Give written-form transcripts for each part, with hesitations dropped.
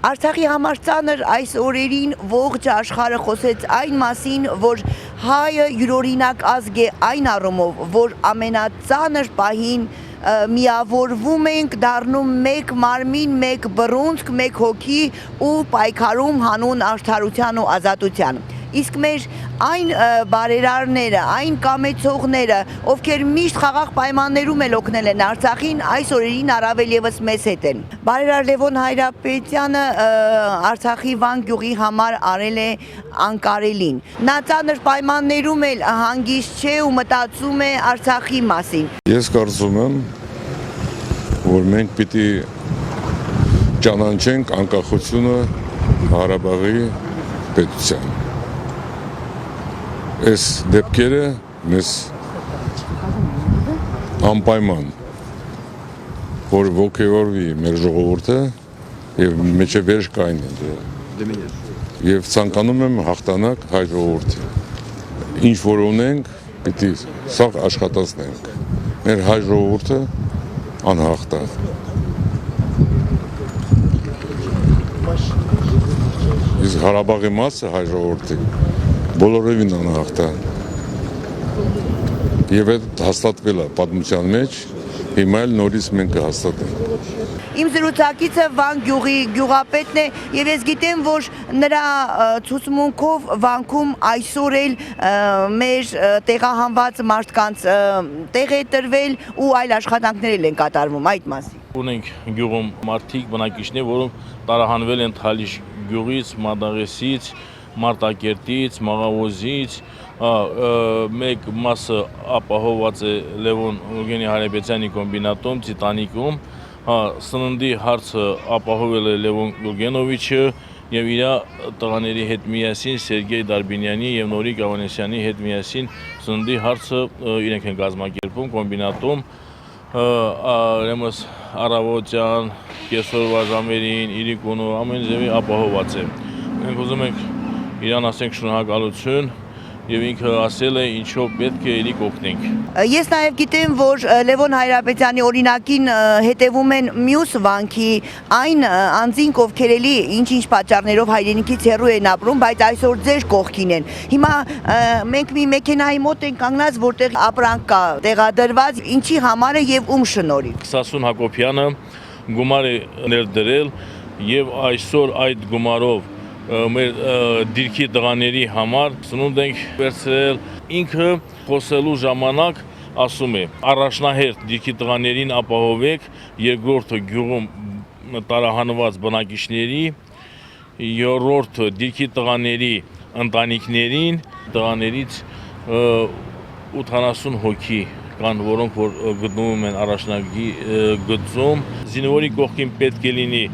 Արցախի համար ծանր այս օրերին ողջ աշխարհը խոսեց այն մասին, որ հայը յուրօրինակ ազգ է այն առումով, որ ամենածանր պահին միավորվում ենք, դառնում մեկ մարմին, մեկ բռունցք, մեկ հոգի ու պայքարում հանուն արդարության ու ազատության։ Իսկ մեր այն բարերարները, այն կամեցողները, ովքեր միշտ խաղաղ պայմաններում էլ օգնել են Արցախին, այս օրերին առավել եւս մեզ հետ են։ Բարերար Լևոն Հայրապետյանը Արցախի Վան գյուղի համար արել է անկարելին։ Նա ծանր պայմաններում էլ հանգիստ չէ ու մտածում է Արցախի մասին։ Ես կարծում եմ, որ մենք պիտի ճանաչենք անկախությունը Ղարաբաղի պետության։ Այս դեպքերը մեզ անպայման որ ոգևորվի մեր ժողովուրդը եւ մեջը վերջ կային են եւ ցանկանում եմ հաղթանակ հայ ժողովրդի ինչ որ ունենք պիտի սաղ աշխատացնենք մեր հայ ժողովուրդը անհաղթ է իսկ Ղարաբաղի մասը հայ ժողովրդի բոլորովին անհաղթ է եւ այդ հաստատվել է պատմության մեջ հիմա էլ նորից մենք կհաստատենք Իմ զրուցակիցը Վան գյուղի գյուղապետն է եւ ես գիտեմ, որ նրա ցուցմունքով Վանքում այսօր էլ մեր տեղահանված մարդկանց տեղ է տրվել ու այլ աշխատանքներ են կատարվում այդ մասին։ Ունենք գյուղում մարդիկ բնակիչներ, որոնք տարահանվել են Թալիշ գյուղից, Մադաղեսից, Մարտակերտից, Մաղավոզից, մեկ մասը ապահովված է Լևոն Հայրապետյանի կոմբինատում, Տիտանիկում, սննդի հարցը ապահովել է Լևոն Գուրգենովիչը եւ իր տղաների հետ միասին Սերգեյ Դարբինյանի եւ Նորիկ Ավանեսյանի հետ միասին սննդի հարցը իրենք են կազմակերպում կոմբինատում Ռեմոս Արավոտյան, կեսօրվա ժամերին, իրիկունու ամեն ձևի ապահոված է։ Մենք ուզում ենք իրան ասենք շնորհակալություն եւ ինքը ասել է ինչով պետք է իրիկ օգնենք։ Ես նաեւ գիտեմ, որ Լևոն Հայրապետյանի օրինակին հետևում են մյուս վանքի այն անձինք, ովքեր էլի ինչ-ինչ պատճառներով հայրենիքից հեռու են ապրում, բայց այսօր ձեր կողքին են։ Հիմա մենք մի մեքենայի մոտ ենք կանգնած, որտեղ ապրանք կա տեղադրված, ինչի համար է եւ ում շնորհիվ։ Սասուն Հակոբյանը գումար է ներդրել եւ այսօր այդ գումարով մեր դիրքի տղաների համար սնունդ ենք վերցրել ինքը խոսելու ժամանակ ասում է առաջնահերթ դիրքի տղաներին ապահովեք երկրորդը գյուղում տարահանված բնակիչների երրորդը դիրքի տղաների ընտանիքներին տղաներից 80 հոգի կան որոնք որ գտնվում են առաջնագի գծում զինվորի կողքին պետք է լինի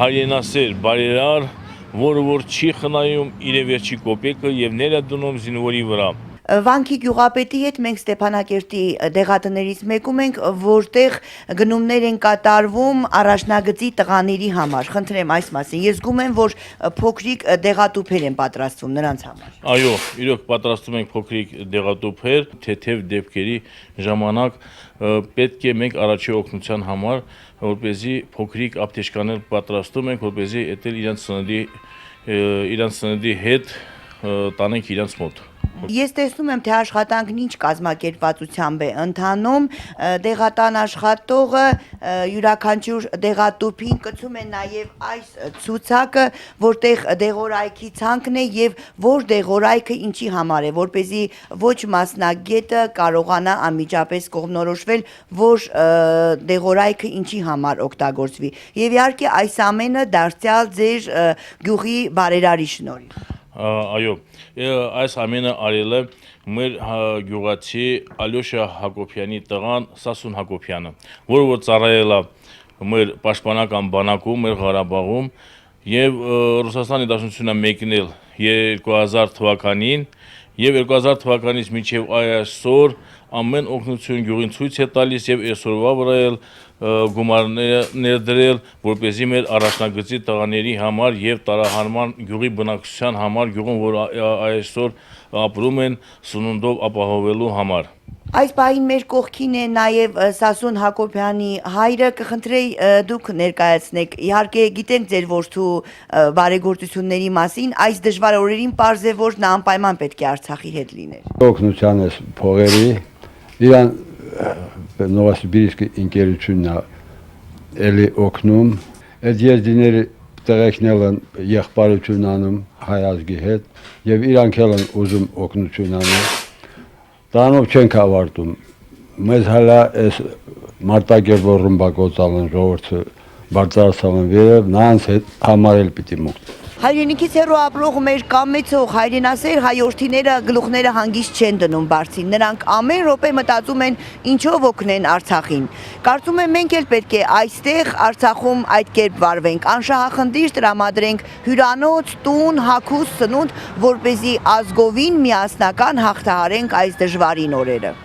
հայրենասեր բարերար որը որ չի խնայում իր վերջի կոպեկը եւ ներդնում զինվորի վրա։ Վանքի գյուղապետի հետ մենք Ստեփանակերտի դեղատներից մեկում ենք, որտեղ գնումներ են կատարվում առաջնագծի տղաների համար։ Խնդրեմ այս մասին։ Ես զգում եմ, որ փոքրիկ դեղատուփեր են պատրաստվում նրանց համար։ Այո, իրոք պատրաստում ենք փոքրիկ դեղատուփեր, թեթև դեպքերի ժամանակ պետք է մենք առաջի օգնության համար, որպեսզի փոքրիկ ապտեշկաներ պատրաստում ենք, որպեսզի էտել իրանց սննդի հետ տանենք իրանց մոտ։ Ես տեսնում եմ, թե աշխատանքն ինչ կազմակերպվածությամբ է ընթանում, դեղատան աշխատողը յուրաքանչյուր դեղատուփին կցում է նաև այս ցուցակը, որտեղ դեղորայքի ցանկն է եւ որ դեղորայքը ինչի համար է, որպեսզի ոչ մասնագետը կարողանա անմիջապես կողմնորոշվել, որ դեղորայքը ինչի համար օգտագործվի։ Եվ իհարկե այս ամենը դարձյալ ձեր գյուղի բարերարի շնորհիվ։ Այո, այս ամենը արել է մեր գյուղացի Ալյոշա Հակոբյանի տղան Սասուն Հակոբյանը, որը որ ծառայել է մեր պաշտպանական բանակում, մեր Ղարաբաղում եւ Ռուսաստանի Դաշնությունը մեկնել 2000 թվականին եւ 2000 թվականից մինչեւ այսօր ամեն օգնություն գյուղին ցույց է տալիս եւ այսօրվա վրա էլ գումարները ներդրել, որպեսզի մեր առաջնագծի տղաների համար եւ տարահանման գյուղի բնակչության համար գյուղում որ այսօր ապրում են սնունդով ապահովելու համար։ Այս բային մեր կողքին է նաև Սասուն Հակոբյանի հայրը, կխնդրեի դուք ներկայացնեք, իհարկե գիտենք ձեր որդու բարեգործությունների մասին, այս դժվար օրերին պարզ է, որ նա անպայման պետք է Արցախի հետ լիներ։ Օգնության ես փողերի, իրան Նովոսիբիրսկի ինկերությունն է էլի օգնում, այդ եզդիները տեղեկնել են եղբայրություն անում հայ ազգի հետ եւ իրանք էլ են ուզում օգնություն անել։ Դրանով չենք ավարտում։ Մեզ հələ այս մարտակերտոր ռմբակոծալն ժողովուրդը բարձրացան վերև, նրանց հետ համարել պիտի մուկտ։ Հայրենիքից հեռու ապրող մեր կամեցող հայրենասեր հայորդիները գլուխները հանգիստ չեն դնում բարձին, նրանք ամեն րոպե մտածում են ինչով օգնեն Արցախին։ Կարծում եմ մենք էլ պետք է այստեղ Արցախում այդ կերպ վարվենք, անշահախնդիր տրամադրենք հյուրանոց, տուն, հագուստ, սնունդ, որպեսզի ազգովին միասնական հաղթահարենք այս դժվարին օրերը։